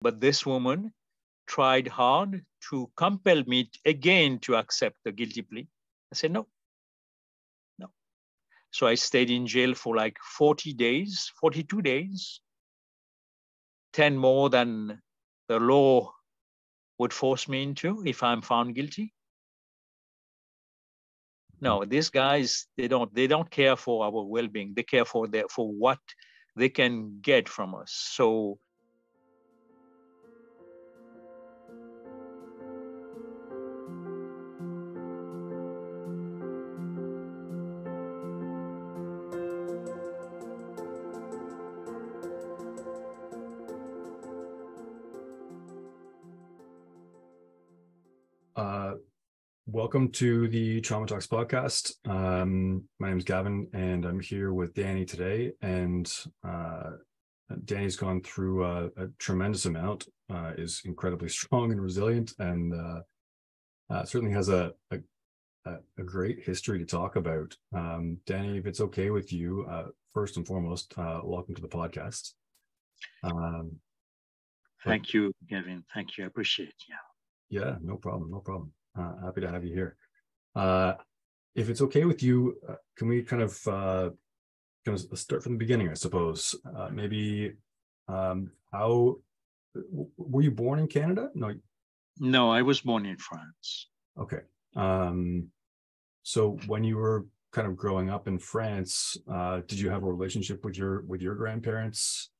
But this woman tried hard to compel me again to accept the guilty plea. I said, no. So I stayed in jail for like 40 days, 42 days, 10 more than the law would force me into if I'm found guilty. No, these guys, they don't care for our well-being. They care for what they can get from us. So welcome to the Trauma Talks podcast. My name is Gavin, and I'm here with Danee today. And Danee's gone through a tremendous amount, is incredibly strong and resilient, and certainly has a great history to talk about. Danee, if it's okay with you, first and foremost, welcome to the podcast. Thank you, Gavin. Thank you. I appreciate it. Yeah, no problem. Happy to have you here. If it's okay with you, can we kind of start from the beginning, I suppose? Maybe how were you born in Canada? No, I was born in France. Okay. So when you were kind of growing up in France, did you have a relationship with your grandparents?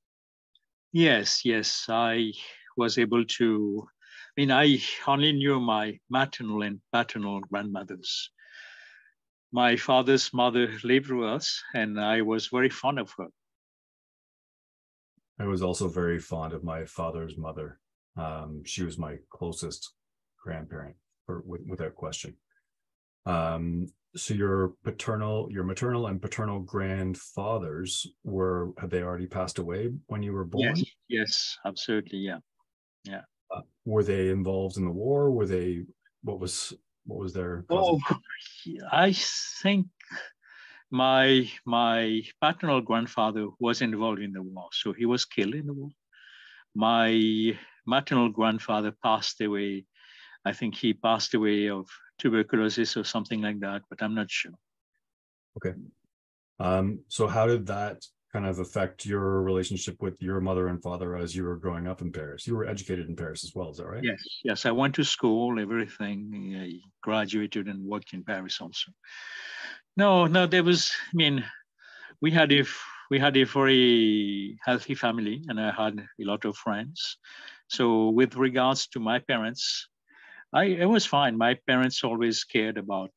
Yes. I was able to. I only knew my maternal and paternal grandmothers. My father's mother lived with us, and I was very fond of her. I was also very fond of my father's mother. She was my closest grandparent, without question. So your maternal and paternal grandfathers had they already passed away when you were born? Yes, absolutely, yeah. Were they involved in the war? What was their cause? Oh, I think my paternal grandfather was involved in the war, so he was killed in the war. My maternal grandfather passed away. I think he passed away of tuberculosis or something like that, but I'm not sure. Okay. So how did that kind of affect your relationship with your mother and father as you were growing up in Paris? You were educated in Paris as well, is that right? Yes. I went to school, everything. I graduated and worked in Paris also. No, there was. We had a very healthy family, and I had a lot of friends. So with regards to my parents, it was fine. My parents always cared about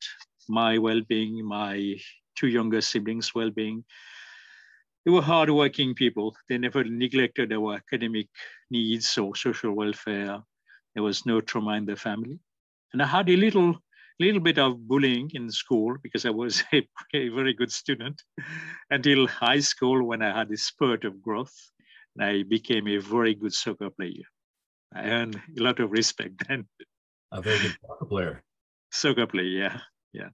my well-being, my two younger siblings' well-being. They were hardworking people. They never neglected our academic needs or social welfare. There was no trauma in the family. And I had a little bit of bullying in school because I was a very good student until high school when I had a spurt of growth. And I became a very good soccer player. I earned a lot of respect then. A very good soccer player. Soccer player, yeah.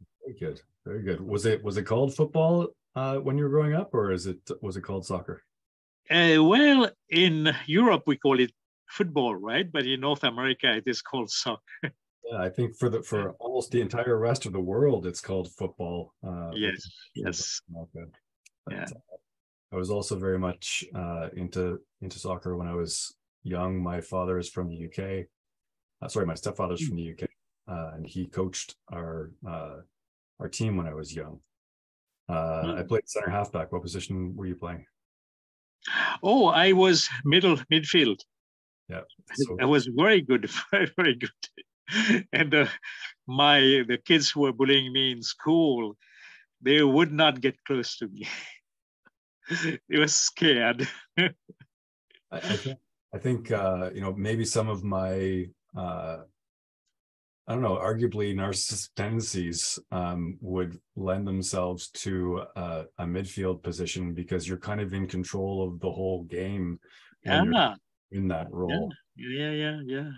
Very good. Was it called football when you were growing up, or was it called soccer? Well, in Europe we call it football, right? But in North America it is called soccer. Yeah, I think for almost the entire rest of the world it's called football. Yes. Yeah. I was also very much into soccer when I was young. My father is from the UK. My stepfather's from the UK, and he coached our team when I was young. I played center halfback. What position were you playing? Oh, I was midfield. Yeah, I was very good, very, very good. And the kids who were bullying me in school, they would not get close to me. They were scared. I think maybe some of my I don't know, arguably narcissistic tendencies would lend themselves to a midfield position because you're kind of in control of the whole game when you're in that role. Yeah.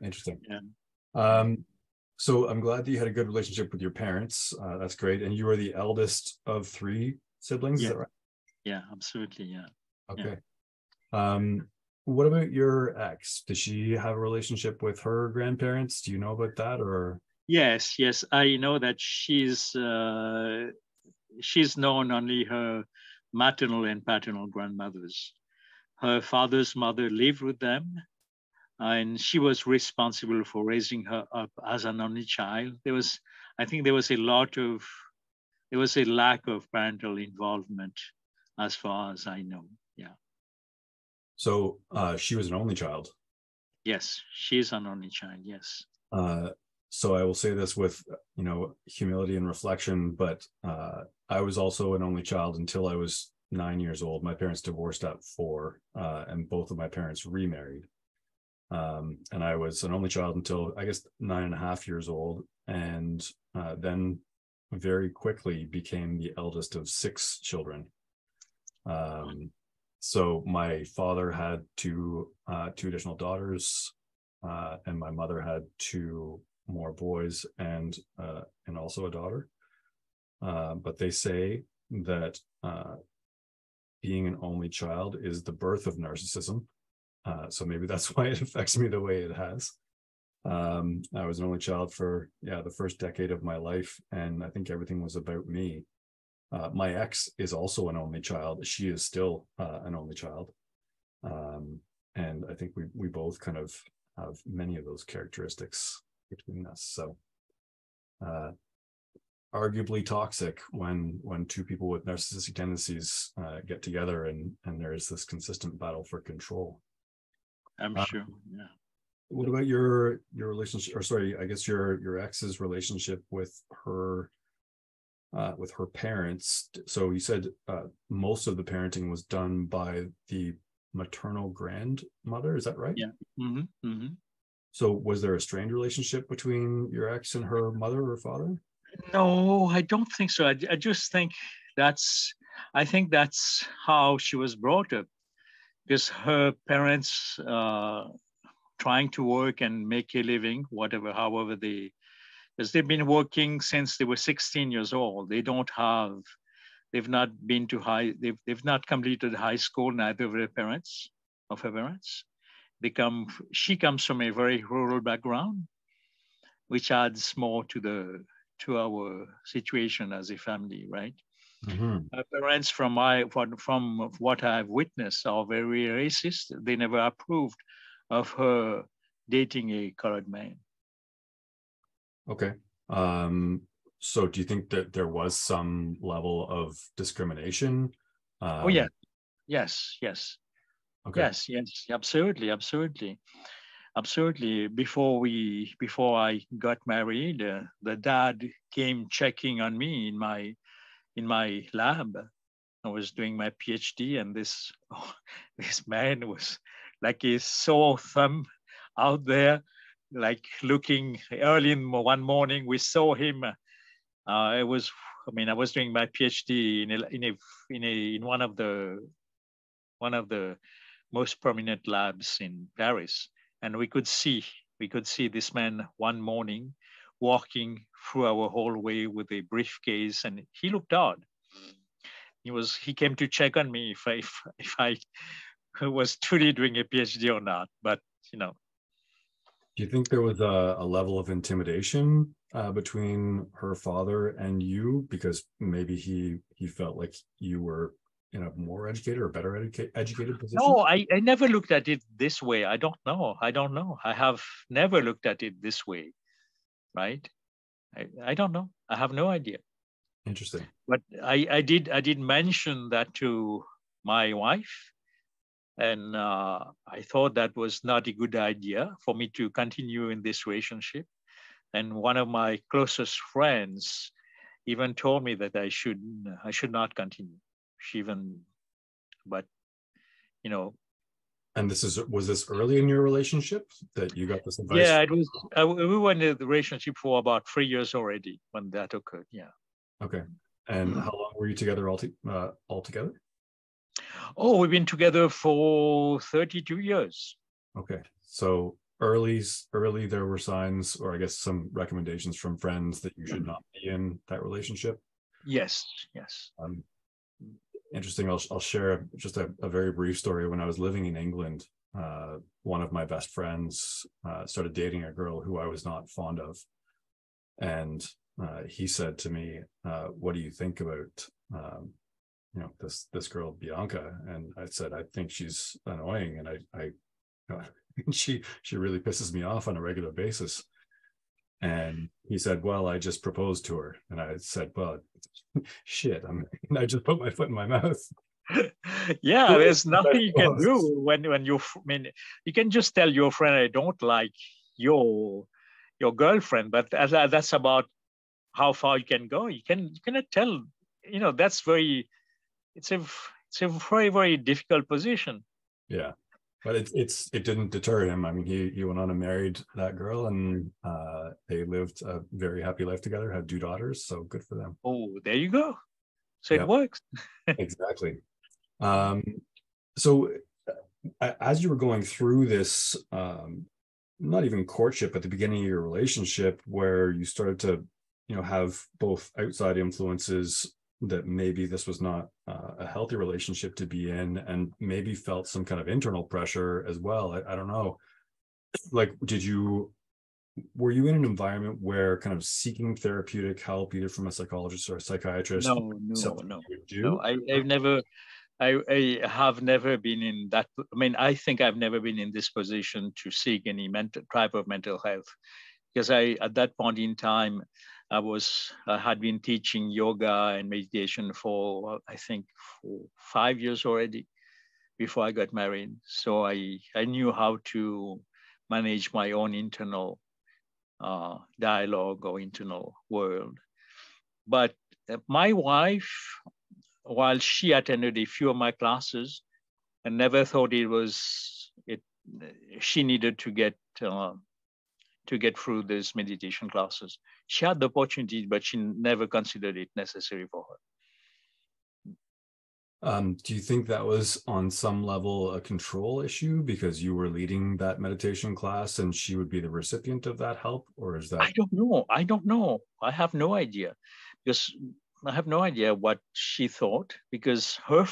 Interesting. Yeah. So I'm glad that you had a good relationship with your parents. That's great. And you were the eldest of three siblings, is that right? Yeah, absolutely, yeah. Okay. what about your ex? Did she have a relationship with her grandparents? Do you know about that, or? Yes, yes, I know that she's known only her maternal and paternal grandmothers. Her father's mother lived with them, and she was responsible for raising her up as an only child. I think there was a lack of parental involvement, as far as I know. Yeah. So she was an only child. Yes, she's an only child. Yes. So I will say this with, humility and reflection, but I was also an only child until I was 9 years old. My parents divorced at 4, and both of my parents remarried. And I was an only child until, I guess, 9.5 years old, and then very quickly became the eldest of 6 children. So my father had two additional daughters, and my mother had 2 more boys and also a daughter. But they say that being an only child is the birth of narcissism. So maybe that's why it affects me the way it has. I was an only child for the first decade of my life, and I think everything was about me. My ex is also an only child. She is still an only child. And I think we both kind of have many of those characteristics between us. So arguably toxic when 2 people with narcissistic tendencies get together and there is this consistent battle for control. I'm sure. Yeah. What about your relationship, or sorry, I guess your ex's relationship with her parents? So you said most of the parenting was done by the maternal grandmother, is that right? Yeah. Mm-hmm. Mm-hmm. So was there a strained relationship between your ex and her mother or father? No, I don't think so. I just think that's how she was brought up, because her parents trying to work and make a living, however because they've been working since they were 16 years old. They've not been to they've not completed high school, neither of her parents. She comes from a very rural background, which adds more to our situation as a family, right? Mm-hmm. Her parents, from what I've witnessed, are very racist. They never approved of her dating a colored man. Okay. So do you think that there was some level of discrimination? Oh yeah, yes. Okay. Yes, absolutely. Before I got married, the dad came checking on me in my lab. I was doing my PhD, and this man was like a sore thumb out there, like looking early in one morning. We saw him. I was doing my PhD in one of the most prominent labs in Paris, and we could see this man one morning walking through our hallway with a briefcase, and he looked odd. He came to check on me if I was truly doing a PhD or not. But Do you think there was a level of intimidation between her father and you, because maybe he felt like you were in a more educated or better educated position? no, I never looked at it this way. I don't know. I have never looked at it this way, right? I don't know. I have no idea. Interesting. But I did mention that to my wife, and I thought that was not a good idea for me to continue in this relationship. And one of my closest friends even told me that I should not continue. But And was this early in your relationship that you got this advice? Yeah, it was. We were in the relationship for about 3 years already when that occurred. Yeah. Okay. And how long were you together altogether? Oh, we've been together for 32 years. Okay. So early there were signs, or I guess some recommendations from friends, that you should not be in that relationship. Yes. Interesting. I'll share just a very brief story. When I was living in England, one of my best friends started dating a girl who I was not fond of. And he said to me, what do you think about, this girl, Bianca? And I said, I think she's annoying. And she really pisses me off on a regular basis. And he said, well, I just proposed to her. And I said, well, shit, I just put my foot in my mouth. Yeah, there's nothing you can do when you, you can just tell your friend, I don't like your girlfriend, but that's about how far you can go. You cannot tell, that's it's a very, very difficult position. Yeah. But it didn't deter him. I mean, he went on and married that girl, and they lived a very happy life together, had 2 daughters. So good for them. Oh, there you go. So It works. Exactly. So as you were going through this, not even courtship, at the beginning of your relationship, where you started to, have both outside influences that maybe this was not a healthy relationship to be in, and maybe felt some kind of internal pressure as well. I don't know. Like, were you in an environment where kind of seeking therapeutic help, either from a psychologist or a psychiatrist? No. I have never been in that. I think I've never been in this position to seek any type of mental health, because at that point in time, I had been teaching yoga and meditation for, I think, for 5 years already before I got married. So I knew how to manage my own internal dialogue or internal world. But my wife, while she attended a few of my classes, and never thought she needed to get through these meditation classes. She had the opportunity, but she never considered it necessary for her. Do you think that was on some level a control issue, because you were leading that meditation class and she would be the recipient of that help? Or is that? I don't know. I have no idea, because I have no idea what she thought, because her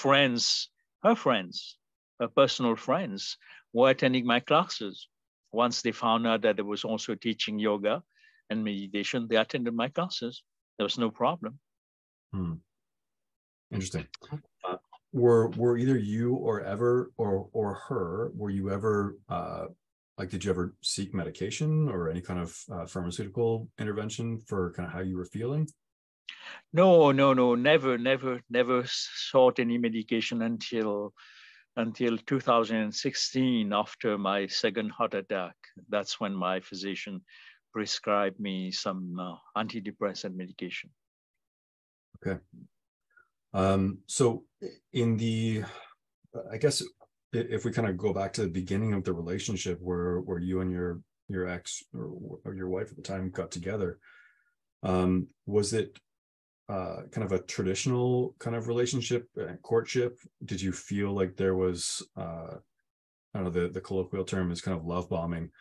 personal friends were attending my classes. Once they found out that I was also teaching yoga and meditation, they attended my classes. There was no problem. Interesting. Were either you or her, were you ever did you ever seek medication or any kind of pharmaceutical intervention for kind of how you were feeling? No, never sought any medication until 2016, after my second heart attack. That's when my physician prescribed me some antidepressant medication. Okay. So I guess if we kind of go back to the beginning of the relationship where you and your ex or your wife at the time got together, was it kind of a traditional kind of relationship, courtship? Did you feel like there was, I don't know, the colloquial term is kind of love bombing.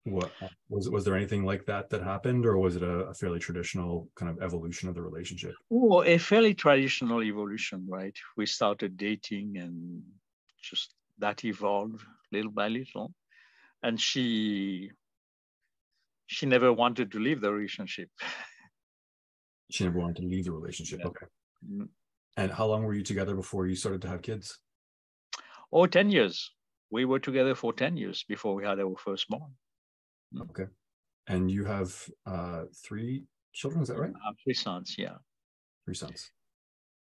What was there anything like that happened, or was it a fairly traditional kind of evolution of the relationship? Oh, a fairly traditional evolution, right? We started dating, and just that evolved little by little. And she never wanted to leave the relationship. She never wanted to leave the relationship. Yeah. Okay. Mm-hmm. And how long were you together before you started to have kids? Oh, 10 years. We were together for 10 years before we had our firstborn. Okay. And you have 3 children, is that right? I have 3 sons, yeah. 3 sons.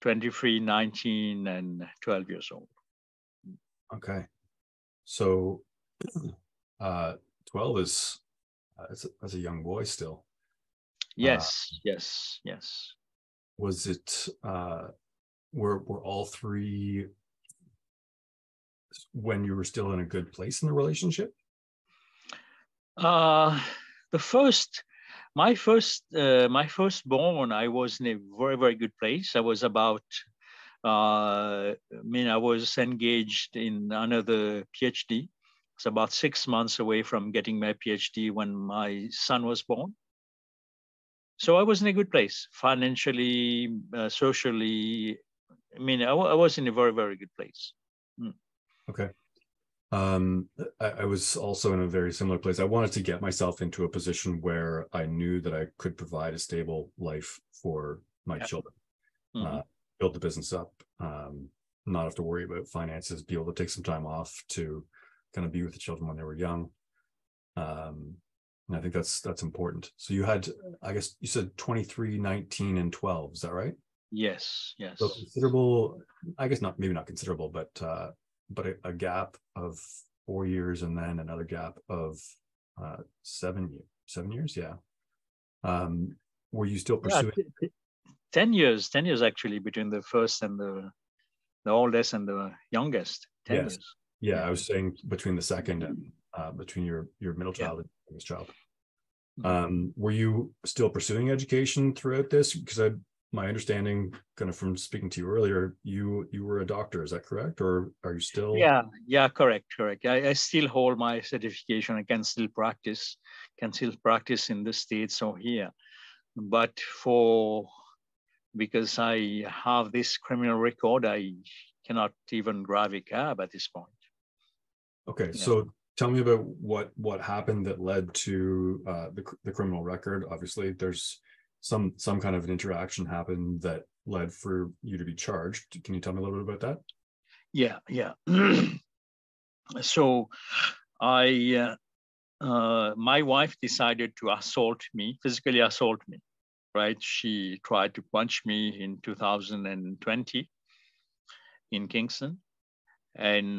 23, 19, and 12 years old. Okay. So 12 is that's a young boy still. Yes. Was it were all 3 when you were still in a good place in the relationship? My firstborn, I was in a very, very good place. I was about, I was engaged in another PhD. It's about 6 months away from getting my PhD when my son was born. So I was in a good place, financially, socially. I was in a very, very good place. Okay. I was also in a very similar place. I wanted to get myself into a position where I knew that I could provide a stable life for my children, build the business up, not have to worry about finances, be able to take some time off to kind of be with the children when they were young. And I think that's important. So you had, I guess you said 23, 19, and 12. Is that right? Yes, yes. So considerable, I guess not, maybe not considerable, but a gap of 4 years and then another gap of 7 years. 7 years, yeah. Were you still pursuing? 10 years actually between the first and the oldest and the youngest. 10 years. Yeah, I was saying between the second and between your middle child and youngest child. Were you still pursuing education throughout this? Because my understanding, kind of from speaking to you earlier, you were a doctor. Is that correct, or are you still? Yeah, correct. I still hold my certification. I can still practice in the States or here, but because I have this criminal record, I cannot even drive a cab at this point. Okay, so tell me about what happened that led to the criminal record. Obviously, there's some kind of an interaction happened that led for you to be charged. Can you tell me a little bit about that? Yeah. So my wife decided to physically assault me, right? She tried to punch me in 2020 in Kingston. And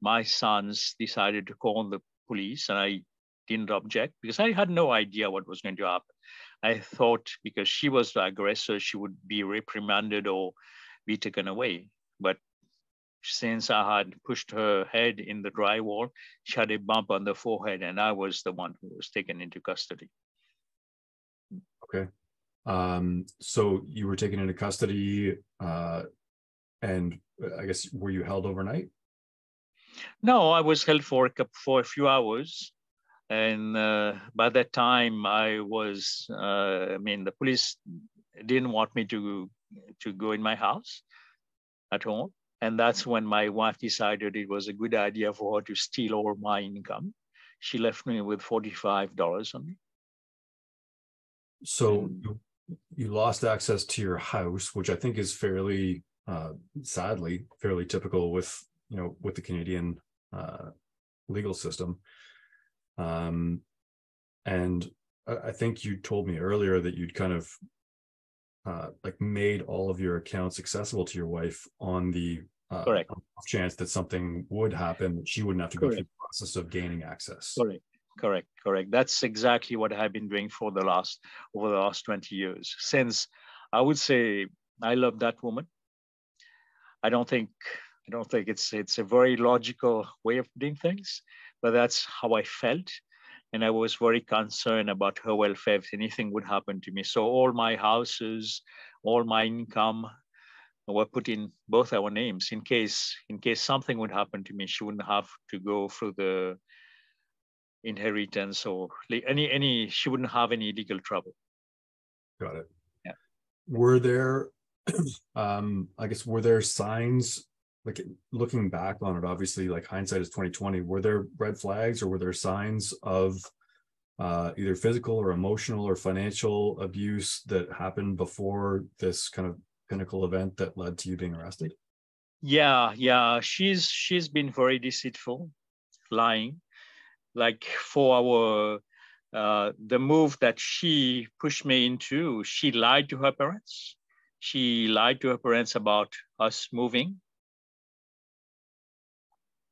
my sons decided to call the police, and I didn't object because I had no idea what was going to happen. I thought because she was the aggressor, she would be reprimanded or be taken away. But since I had pushed her head in the drywall, she had a bump on the forehead, and I was the one who was taken into custody. Okay. So you were taken into custody, and I guess were you held overnight? No, I was held for a few hours. And by that time, the police didn't want me to go in my house at all. And that's when my wife decided it was a good idea for her to steal all my income. She left me with $45 on me. So you lost access to your house, which I think is fairly, sadly, fairly typical with the Canadian legal system. And I think you told me earlier that you'd kind of made all of your accounts accessible to your wife on the off chance that something would happen, that she wouldn't have to go through the process of gaining access. Correct. That's exactly what I've been doing over the last 20 years. Since I would say I love that woman. I don't think it's a very logical way of doing things, but that's how I felt. And I was very concerned about her welfare if anything would happen to me. So all my houses, all my income were put in both our names in case something would happen to me. She wouldn't have to go through the inheritance or she wouldn't have any legal trouble. Got it. Yeah. Were there, were there signs, like looking back on it, obviously, like hindsight is 2020, were there red flags or were there signs of either physical or emotional or financial abuse that happened before this kind of pinnacle event that led to you being arrested? Yeah. She's been very deceitful, lying. Like for the move that she pushed me into, she lied to her parents. She lied to her parents about us moving.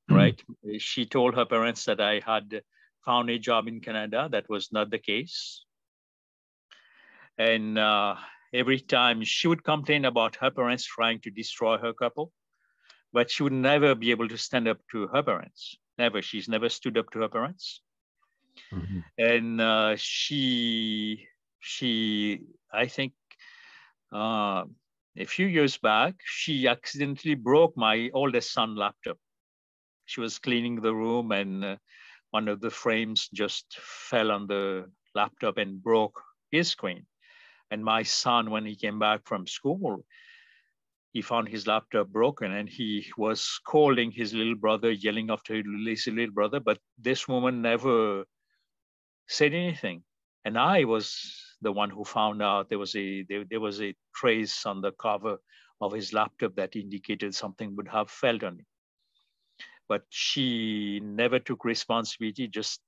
Right? She told her parents that I had found a job in Canada. That was not the case. And every time she would complain about her parents trying to destroy her couple, but she would never be able to stand up to her parents. Never. She's never stood up to her parents. Mm-hmm. And she, I think, a few years back, she accidentally broke my oldest son's laptop. She was cleaning the room, and one of the frames just fell on the laptop and broke his screen. And my son, when he came back from school, he found his laptop broken and he was scolding his little brother, yelling after his little brother, but this woman never said anything. And I was the one who found out there was a trace on the cover of his laptop that indicated something would have fell on it. But she never took responsibility, just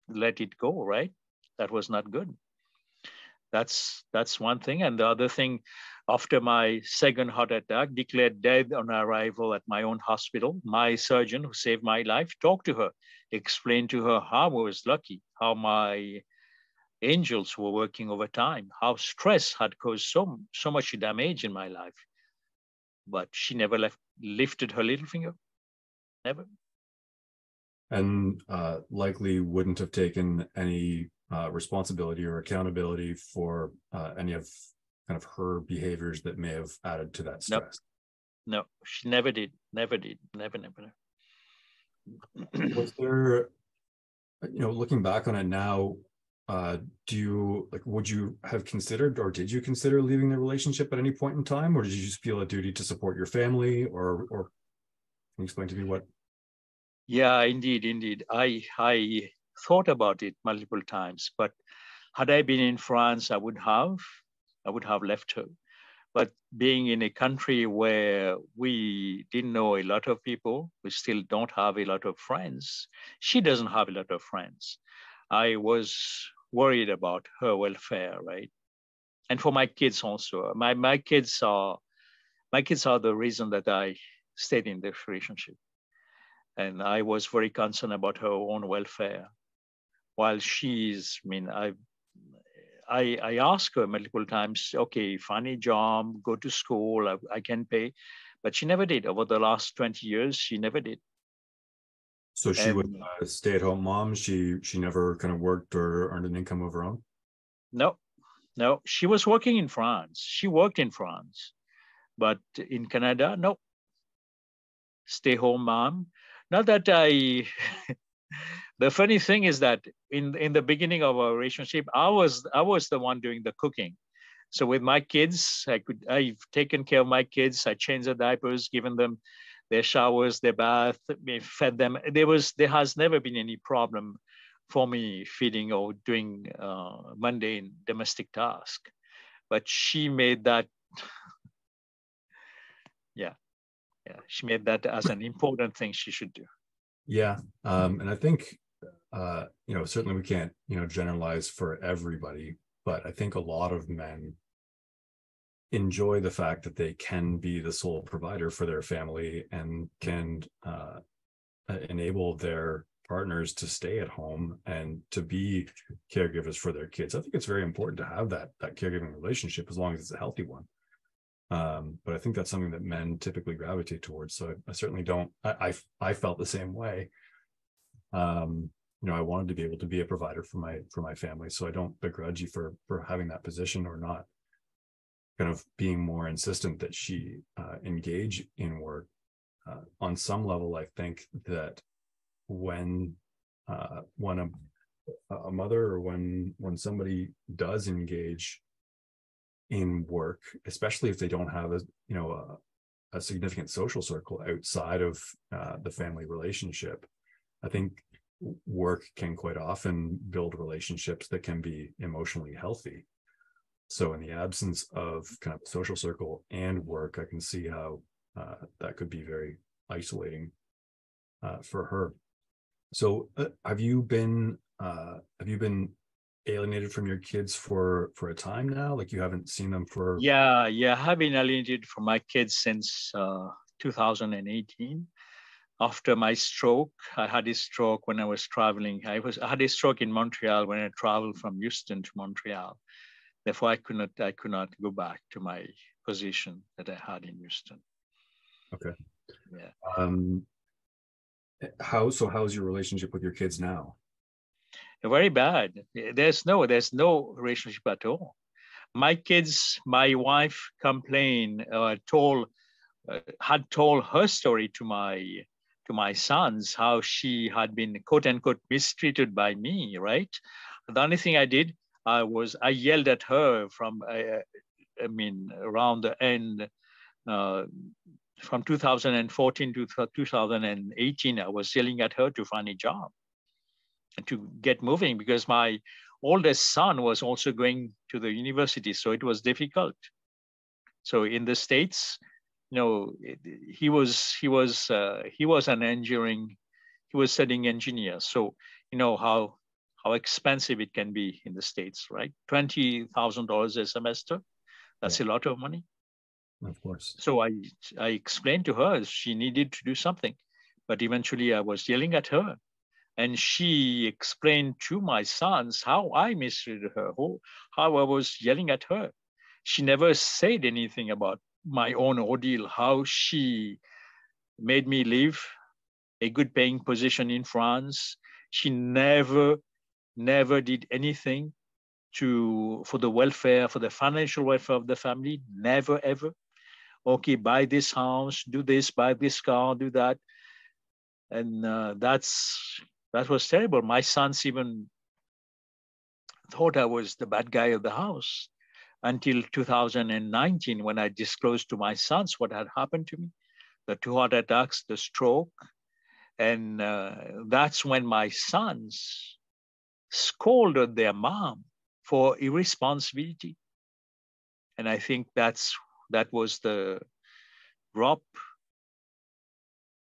let it go, right? That was not good. That's one thing. And the other thing, after my second heart attack, declared dead on arrival at my own hospital, my surgeon who saved my life talked to her, explained to her how I was lucky, how my angels were working overtime, how stress had caused so much damage in my life. But she never lifted her little finger, never. And likely wouldn't have taken any responsibility or accountability for any of kind of her behaviors that may have added to that stress. No, she never did, never. Was there, looking back on it now, would you have considered, or did you consider leaving the relationship at any point in time, or did you just feel a duty to support your family, or can you explain to me what? Yeah, indeed. I thought about it multiple times, but had I been in France, I would have left her. But being in a country where we didn't know a lot of people, we still don't have a lot of friends. She doesn't have a lot of friends. I was worried about her welfare, right? And for my kids also. My kids are the reason that I stayed in this relationship. And I was very concerned about her own welfare. While I asked her multiple times, okay, find a job, go to school, I can pay. But she never did. Over the last 20 years, she never did. So she was a stay-at-home mom. She never kind of worked or earned an income of her own? No. She was working in France. She worked in France. But in Canada, no. Stay-home mom. Not that the funny thing is that in the beginning of our relationship, I was the one doing the cooking. So with my kids, I've taken care of my kids. I changed their diapers, given them their showers, their bath, fed them. There has never been any problem for me feeding or doing mundane domestic tasks. But she made that, she made that as an important thing she should do. Yeah, and I think certainly we can't generalize for everybody, but I think a lot of men enjoy the fact that they can be the sole provider for their family and can enable their partners to stay at home and to be caregivers for their kids. I think it's very important to have that caregiving relationship, as long as it's a healthy one. But I think that's something that men typically gravitate towards. So I certainly don't. I felt the same way. I wanted to be able to be a provider for my family. So I don't begrudge you for having that position, or not kind of being more insistent that she engage in work. On some level, I think that when a mother, or when somebody does engage in work, especially if they don't have a significant social circle outside of the family relationship, I think work can quite often build relationships that can be emotionally healthy. So in the absence of kind of social circle and work, I can see how that could be very isolating for her. So have you been alienated from your kids for a time now? Like, you haven't seen them for? Yeah, I've been alienated from my kids since 2018. After my stroke, I had a stroke when I was traveling. I had a stroke in Montreal when I traveled from Houston to Montreal. Therefore, I could not go back to my position that I had in Houston. Okay. Yeah. How's your relationship with your kids now? Very bad. There's no relationship at all. My kids, my wife complained, had told her story to my sons, how she had been quote unquote mistreated by me, right? The only thing I did, I yelled at her from, around the end from 2014 to 2018, I was yelling at her to find a job and to get moving, because my oldest son was also going to the university, so it was difficult. So in the States, he was an engineering, he was studying engineer. So you know how expensive it can be in the States, right? $20,000 a semester. That's a lot of money. Of course. So I explained to her she needed to do something, but eventually I was yelling at her, and she explained to my sons how I mistreated her, how I was yelling at her. She never said anything about my own ordeal, how she made me leave a good paying position in France. She never did anything for the welfare, for the financial welfare of the family. Never, ever. Okay, buy this house, do this, buy this car, do that. And that was terrible. My sons even thought I was the bad guy of the house until 2019, when I disclosed to my sons what had happened to me, the 2 heart attacks, the stroke. And that's when my sons scolded their mom for irresponsibility. And I think that was the drop.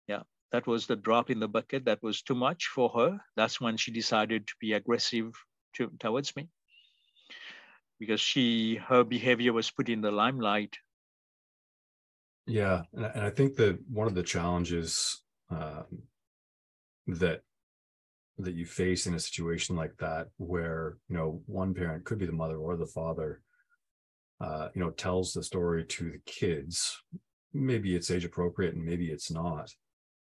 Yeah, that was the drop in the bucket. That was too much for her. That's when she decided to be aggressive towards me, because her behavior was put in the limelight. Yeah, and I think that one of the challenges that you face in a situation like that, where one parent, could be the mother or the father, tells the story to the kids. Maybe it's age appropriate and maybe it's not,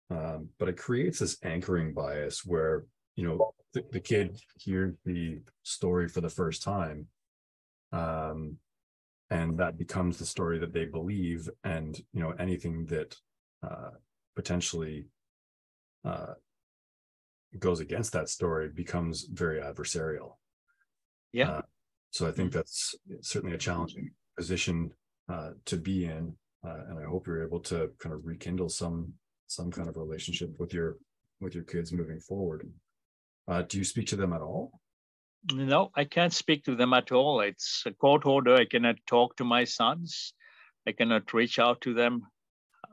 but it creates this anchoring bias where the kid hears the story for the first time, and that becomes the story that they believe, and anything that potentially goes against that story becomes very adversarial. Yeah. So I think that's certainly a challenging position to be in, and I hope you're able to kind of rekindle some kind of relationship with your kids moving forward. Do you speak to them at all? No, I can't speak to them at all. It's a court order. I cannot talk to my sons. I cannot reach out to them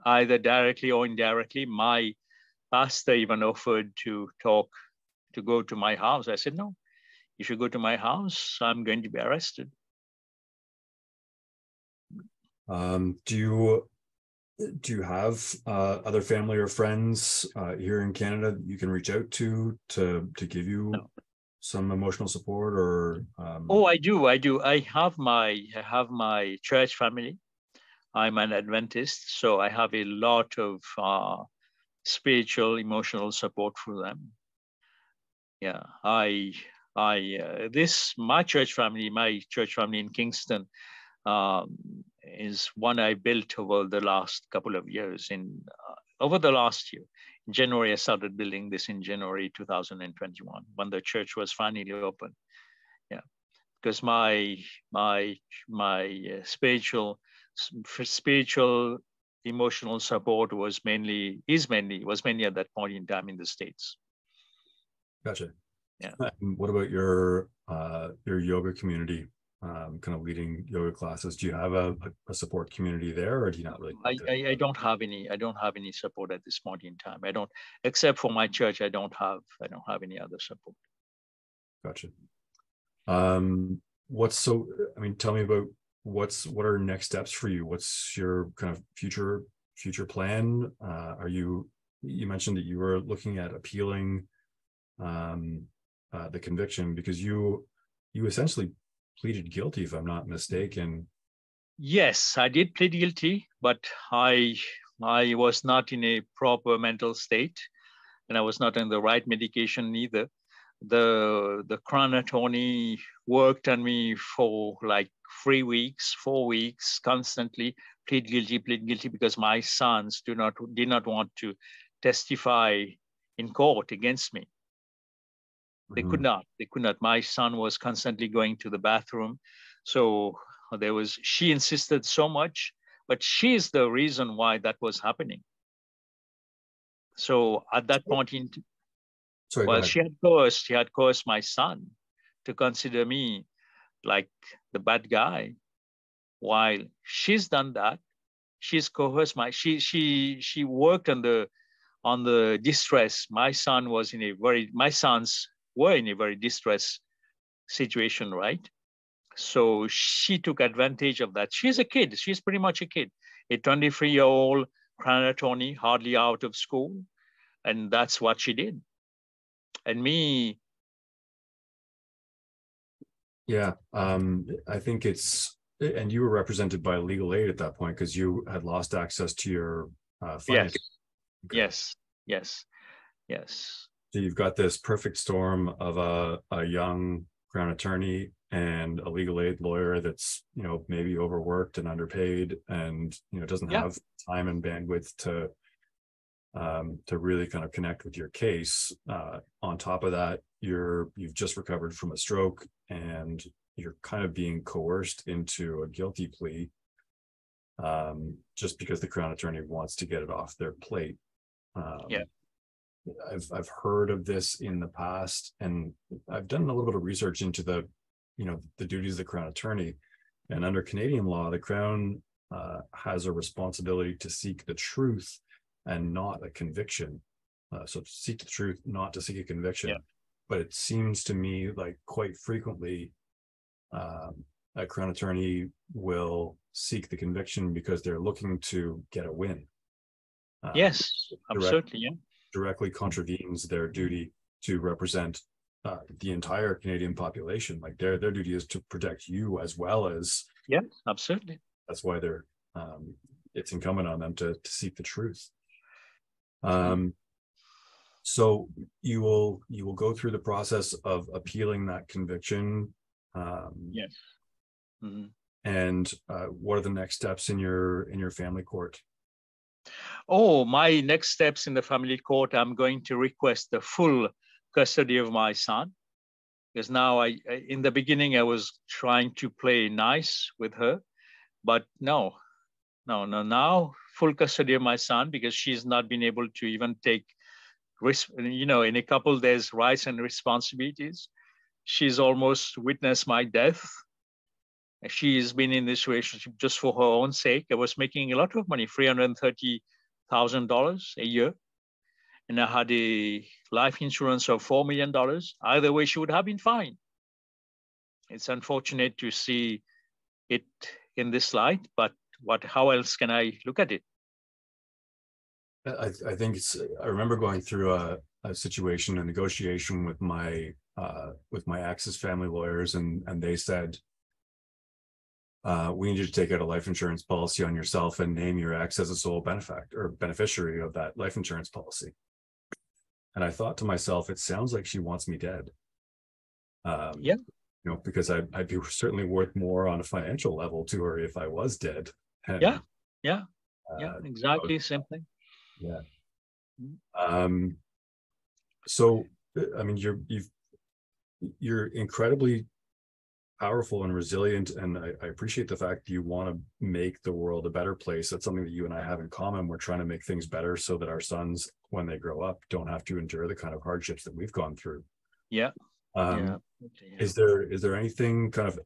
either directly or indirectly. My pastor even offered to go to my house. I said, no, if you go to my house, I'm going to be arrested. Do you have other family or friends here in Canada that you can reach out to give you some emotional support, or? Oh, I do. I have my church family. I'm an Adventist, so I have a lot of spiritual, emotional support for them. Yeah, my church family in Kingston, is one I built over the last couple of years. Over the last year, in January, I started building this in January 2021, when the church was finally open. Yeah, because my spiritual emotional support was mainly at that point in time in the States. Gotcha. Yeah. What about your yoga community? Kind of leading yoga classes. Do you have a support community there, or do you not really? I don't have any support at this point in time. I don't, except for my church. I don't have any other support. Gotcha. Tell me about what are next steps for you? What's your kind of future plan? You mentioned that you were looking at appealing the conviction, because you essentially pleaded guilty, if I'm not mistaken. Yes, I did plead guilty, but I was not in a proper mental state, and I was not on the right medication either. The Crown attorney worked on me for like 4 weeks, constantly plead guilty, because my sons did not want to testify in court against me. They could not. My son was constantly going to the bathroom. So she insisted so much but she's the reason why that was happening. So at that point in, Sorry, well, go ahead. she had coerced my son to consider me like the bad guy. While she's done that, she's coerced she worked on the distress. My sons were in a very distressed situation, right? So she took advantage of that. She's a kid. She's pretty much a kid, a 23-year-old crown attorney, hardly out of school. And that's what she did. And me. Yeah, I think and you were represented by legal aid at that point because you had lost access to your funding. Yes, okay. Yes. So you've got this perfect storm of a young crown attorney and a legal aid lawyer that's, maybe overworked and underpaid and, doesn't have time and bandwidth to really kind of connect with your case. On top of that, you've just recovered from a stroke and you're kind of being coerced into a guilty plea just because the crown attorney wants to get it off their plate. I've heard of this in the past, and I've done a little bit of research into the duties of the crown attorney. And under Canadian law, the crown has a responsibility to seek the truth and not a conviction. So to seek the truth, not to seek a conviction. But it seems to me like quite frequently a crown attorney will seek the conviction because they're looking to get a win. Yes, absolutely. Directly contravenes their duty to represent the entire Canadian population. Like their duty is to protect you as well as. Yeah, absolutely. That's why they're it's incumbent on them to seek the truth. So you will go through the process of appealing that conviction. Yes. Mm-hmm. And what are the next steps in your family court? Oh, my next steps in the family court, I'm going to request the full custody of my son. Because now in the beginning, I was trying to play nice with her, but no, now full custody of my son, because she's not been able to even take risk. In a couple, there's rights and responsibilities. She's almost witnessed my death. She's been in this relationship just for her own sake. I was making a lot of money, $330,000 a year. And I had a life insurance of $4 million. Either way, she would have been fine. It's unfortunate to see it in this light, but how else can I look at it? I think I remember going through a situation, a negotiation with my ex's family lawyers, and they said, we need you to take out a life insurance policy on yourself and name your ex as a sole beneficiary of that life insurance policy. And I thought to myself, it sounds like she wants me dead. Because I'd be certainly worth more on a financial level to her if I was dead. And, exactly, same thing. Yeah. So, I mean, you're incredibly powerful and resilient, and I appreciate the fact that you want to make the world a better place. That's something that you and I have in common. We're trying to make things better so that our sons, when they grow up, don't have to endure the kind of hardships that we've gone through. Is there anything kind of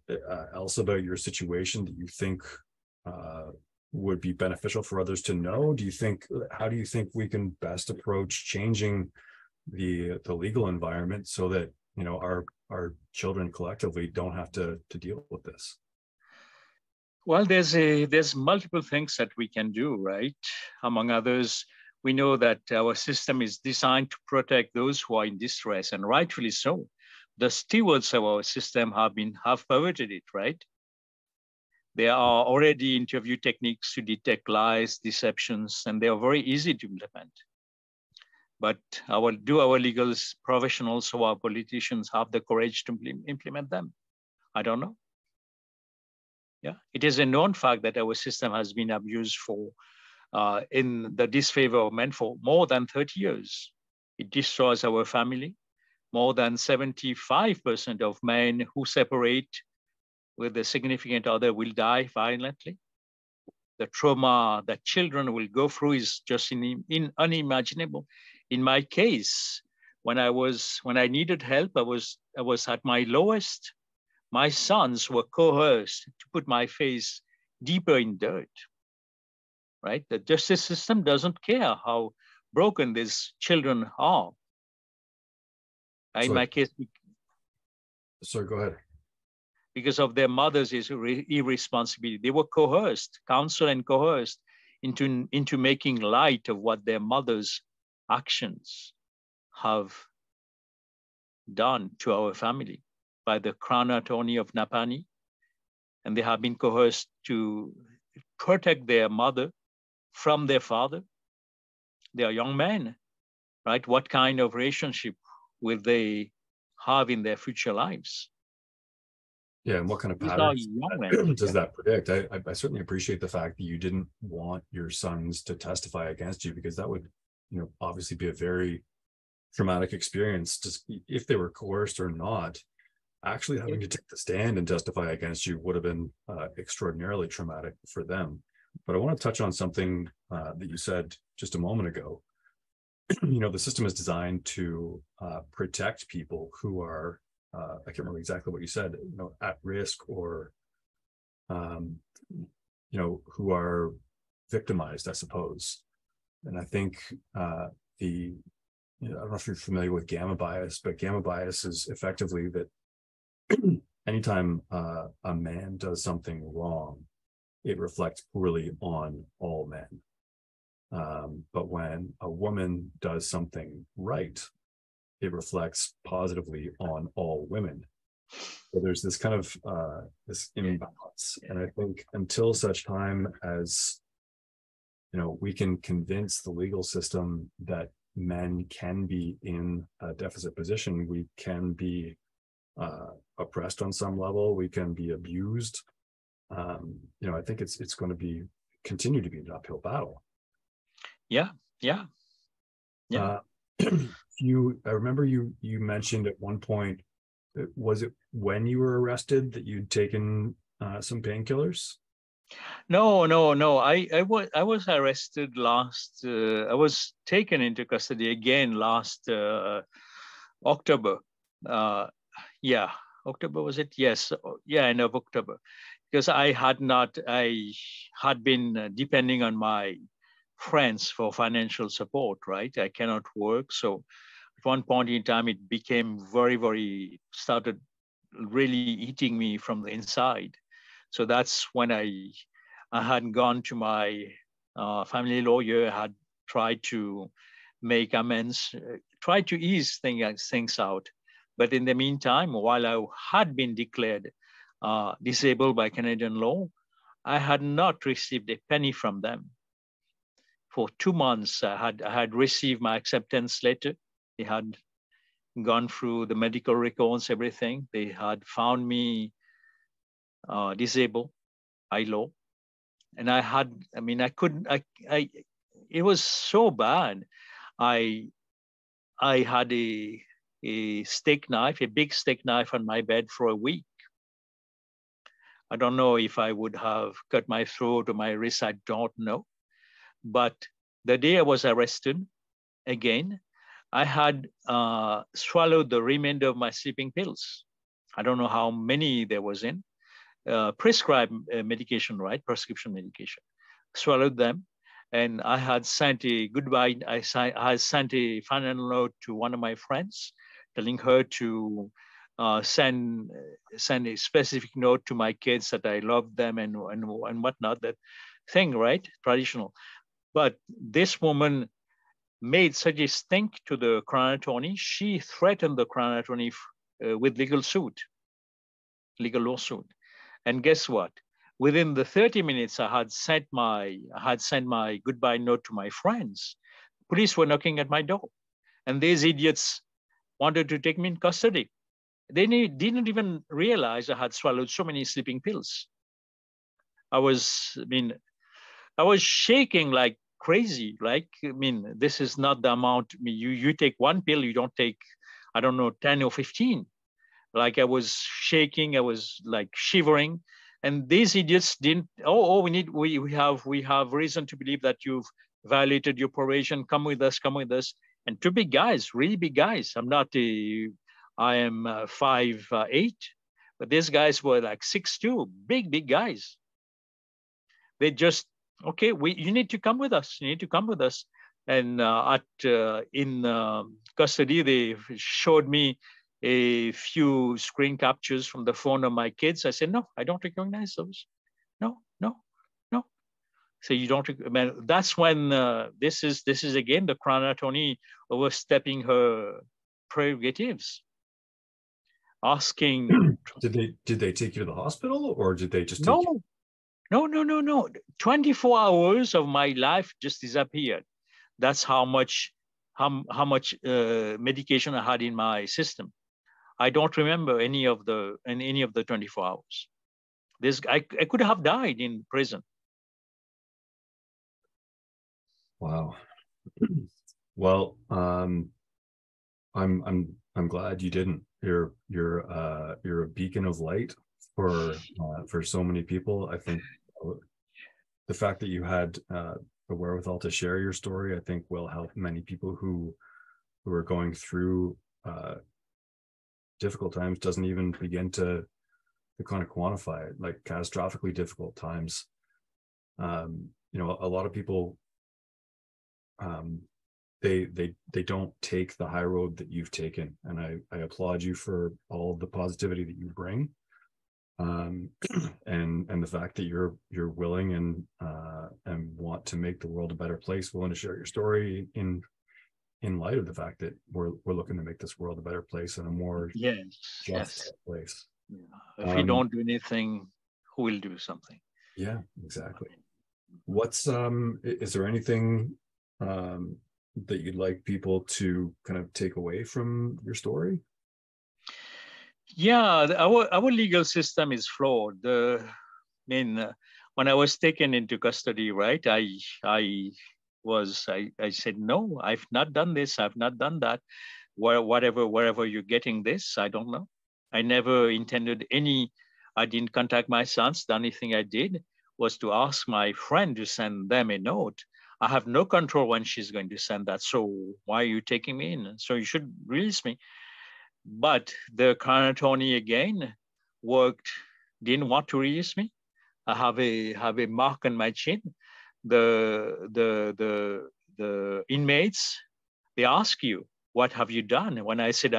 else about your situation that you think would be beneficial for others to know? How do you think we can best approach changing the legal environment so that our children collectively don't have to deal with this? Well, there's multiple things that we can do, right? Among others, we know that our system is designed to protect those who are in distress, and rightfully so. The stewards of our system have perverted it, right? There are already interview techniques to detect lies, deceptions, and they are very easy to implement. But do our legal professionals or our politicians have the courage to implement them? I don't know. Yeah, it is a known fact that our system has been abused in the disfavor of men for more than 30 years. It destroys our family. More than 75% of men who separate with a significant other will die violently. the trauma that children will go through is just unimaginable. In my case, when I needed help, I was at my lowest. My sons were coerced to put my face deeper in dirt. Right? The justice system doesn't care how broken these children are. In my case, sorry, go ahead. Because of their mothers' irresponsibility, they were coerced, counseled and coerced into making light of what their mothers' actions have done to our family by the Crown Attorney of Napani, and they have been coerced to protect their mother from their father. They are young men, right? What kind of relationship will they have in their future lives? Yeah, and what kind of patterns does that predict? I certainly appreciate the fact that you didn't want your sons to testify against you, because that would, obviously be a very traumatic experience. Just if they were coerced or not, actually having to take the stand and testify against you would have been extraordinarily traumatic for them. But I want to touch on something that you said just a moment ago. The system is designed to protect people who are, I can't remember exactly what you said, at risk or, who are victimized, I suppose. And I think I don't know if you're familiar with gamma bias, but gamma bias is effectively that anytime a man does something wrong, it reflects poorly on all men. But when a woman does something right, it reflects positively on all women. So there's this kind of this imbalance. And I think until such time as, we can convince the legal system that men can be in a deficit position, we can be oppressed on some level, we can be abused. I think it's going to continue to be an uphill battle. Yeah. I remember you mentioned at one point, was it when you were arrested that you'd taken some painkillers? No. I was arrested last. I was taken into custody again last October. October was it? Yes. End of October, because I had been depending on my friends for financial support. Right, I cannot work, so at one point in time it became started really eating me from the inside. So that's when I had gone to my family lawyer, had tried to make amends, tried to ease things out. But in the meantime, while I had been declared disabled by Canadian law, I had not received a penny from them. For 2 months, I had received my acceptance letter. They had gone through the medical records, everything. They had found me disabled by law. And it was so bad. I had a steak knife, a big steak knife on my bed for a week. I don't know if I would have cut my throat or my wrist, I don't know. But the day I was arrested, again, I had swallowed the remainder of my sleeping pills. I don't know how many there was in. Prescribed medication, right? Prescription medication. Swallowed them. And I had sent a goodbye. I sent a final note to one of my friends, telling her to send a specific note to my kids that I love them and whatnot. That thing, right? Traditional. But this woman made such a stink to the Crown Attorney. She threatened the Crown Attorney with legal lawsuit. And guess what? Within the 30 minutes, I had sent my goodbye note to my friends. Police were knocking at my door, and these idiots wanted to take me in custody. They didn't even realize I had swallowed so many sleeping pills. I was shaking like crazy. This is not the amount. You take one pill, you don't take, 10 or 15. Like I was shaking, I was like shivering. And these idiots didn't, we have reason to believe that you've violated your probation. Come with us, come with us. And two big guys, really big guys. I am 5'8", but these guys were like 6'2", big guys. They just, okay, you need to come with us. You need to come with us. And in custody, they showed me a few screen captures from the phone of my kids. I said, no, I don't recognize those. No. So you don't. That's when this is again the Crown Attorney overstepping her prerogatives, asking. Did they take you to the hospital, or did they just take No. 24 hours of my life just disappeared. That's how much medication I had in my system. I don't remember any of the 24 hours. I could have died in prison. Wow. Well, I'm glad you didn't. You're a beacon of light for so many people. I think the fact that you had the wherewithal to share your story, I think, will help many people who are going through difficult times. Doesn't even begin to kind of quantify it, like catastrophically difficult times. You know, a lot of people, they don't take the high road that you've taken, and I applaud you for all of the positivity that you bring, and the fact that you're willing and want to make the world a better place, willing to share your story in light of the fact that we're looking to make this world a better place and a more just place. Yeah. If we don't do anything, who will do something? Yeah, exactly. What's is there anything that you'd like people to kind of take away from your story? Yeah, our legal system is flawed. When I was taken into custody, right, I said, no, I've not done this, I've not done that. Wherever you're getting this, I don't know. I never intended I didn't contact my sons. The only thing I did was to ask my friend to send them a note. I have no control when she's going to send that. So why are you taking me in? So you should release me. But the Crown Attorney again didn't want to release me. I have a mark on my chin. The inmates, they ask you, what have you done? When I said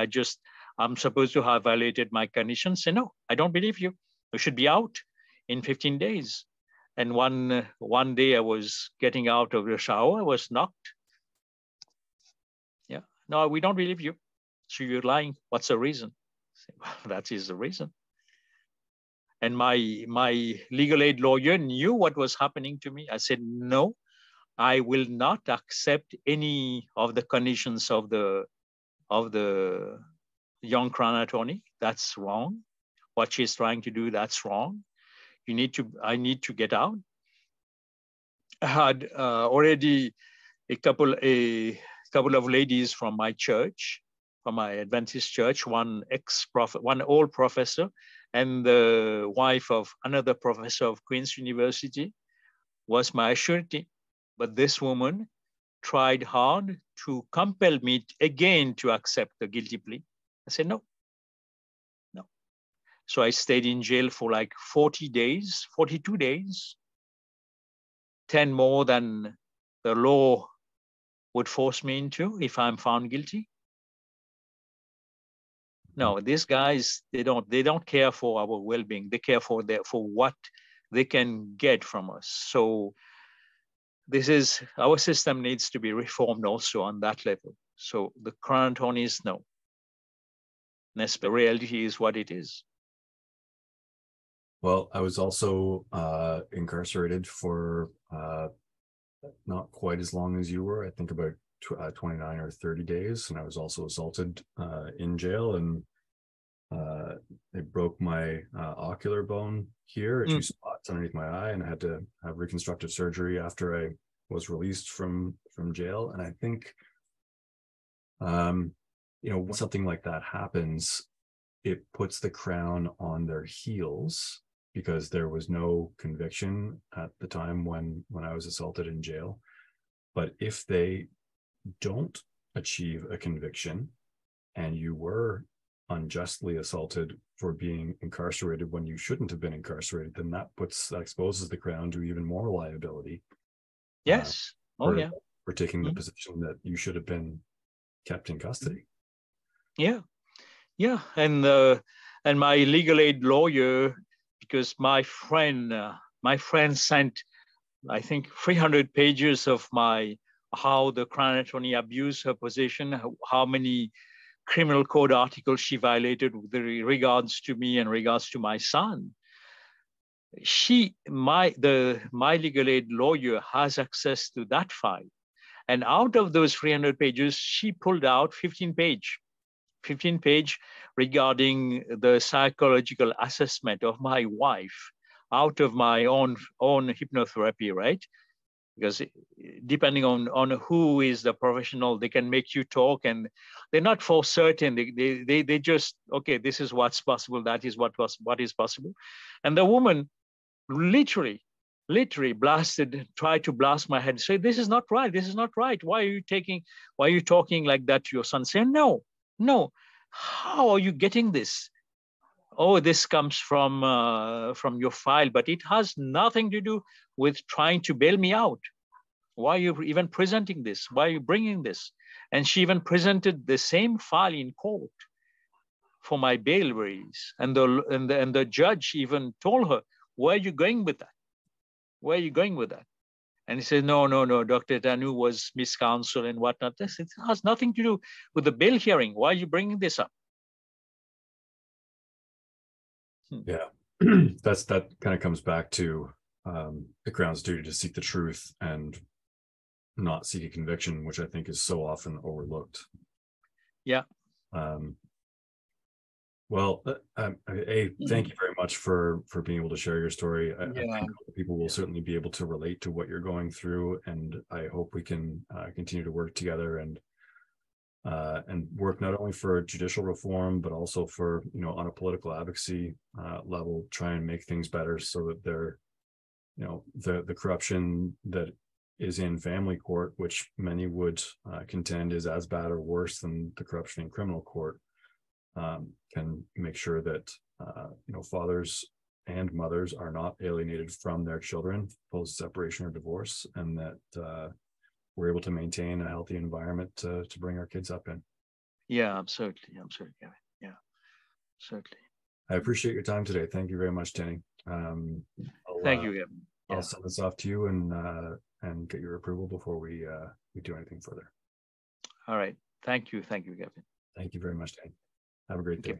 I'm supposed to have violated my conditions, say, no, I don't believe you. You should be out in 15 days. And one day I was getting out of the shower, I was knocked. Yeah, no, we don't believe you. So you're lying. What's the reason? Well, that is the reason. And my legal aid lawyer knew what was happening to me. I said, no, I will not accept any of the conditions of the young Crown Attorney. That's wrong. What she's trying to do, that's wrong. I need to get out. I had already a couple of ladies from my church, from my Adventist church, one old professor, and the wife of another professor of Queen's University was my surety. But this woman tried hard to compel me again to accept the guilty plea. I said, no. So I stayed in jail for like 42 days, 10 more than the law would force me into if I'm found guilty. No, these guys, they don't care for our well-being. They care for what they can get from us. So our system needs to be reformed also on that level. So the Crown Attorneys, no. The reality is what it is. Well, I was also incarcerated for not quite as long as you were. I think about 29 or 30 days. And I was also assaulted in jail, and they broke my ocular bone here at 2 spots underneath my eye, and I had to have reconstructive surgery after I was released from jail. And I think, when something like that happens, it puts the Crown on their heels, because there was no conviction at the time when I was assaulted in jail. But if they don't achieve a conviction and you were unjustly assaulted for being incarcerated when you shouldn't have been incarcerated, then that exposes the Crown to even more liability. Yes. For taking the position that you should have been kept in custody. Yeah. And my legal aid lawyer, because my friend sent, I think, 300 pages of how the Crown Attorney abused her position, how many criminal code articles she violated with regards to me and regards to my son. My legal aid lawyer has access to that file. And out of those 300 pages, she pulled out 15 page regarding the psychological assessment of my wife out of my own hypnotherapy, right? Because depending on who is the professional, they can make you talk, and they're not for certain. They just, okay, this is what's possible, that is what is possible. And the woman literally tried to blast my head, say, this is not right, why are you talking like that to your son? Say, no, how are you getting this? Oh, this comes from your file, but it has nothing to do with trying to bail me out. Why are you even presenting this? Why are you bringing this? And she even presented the same file in court for my bail raise. And the judge even told her, where are you going with that? Where are you going with that? And he said, no, Dr. Thanoo was miscounseled and whatnot. It has nothing to do with the bail hearing. Why are you bringing this up? Yeah, that kind of comes back to the Crown's duty to seek the truth and not seek a conviction, which I think is so often overlooked. Yeah. Well, thank you very much for being able to share your story. I think people will certainly be able to relate to what you're going through, and I hope we can continue to work together and work not only for judicial reform, but also for, on a political advocacy level, try and make things better so that the corruption that is in family court, which many would contend is as bad or worse than the corruption in criminal court, can make sure that fathers and mothers are not alienated from their children post separation or divorce, and that we're able to maintain a healthy environment to bring our kids up in. Yeah, absolutely. Yeah, certainly. I appreciate your time today. Thank you very much, Danee. Thank you, Gavin. I'll send this off to you and get your approval before we do anything further. All right. Thank you, Gavin. Thank you very much, Dane. Have a great day.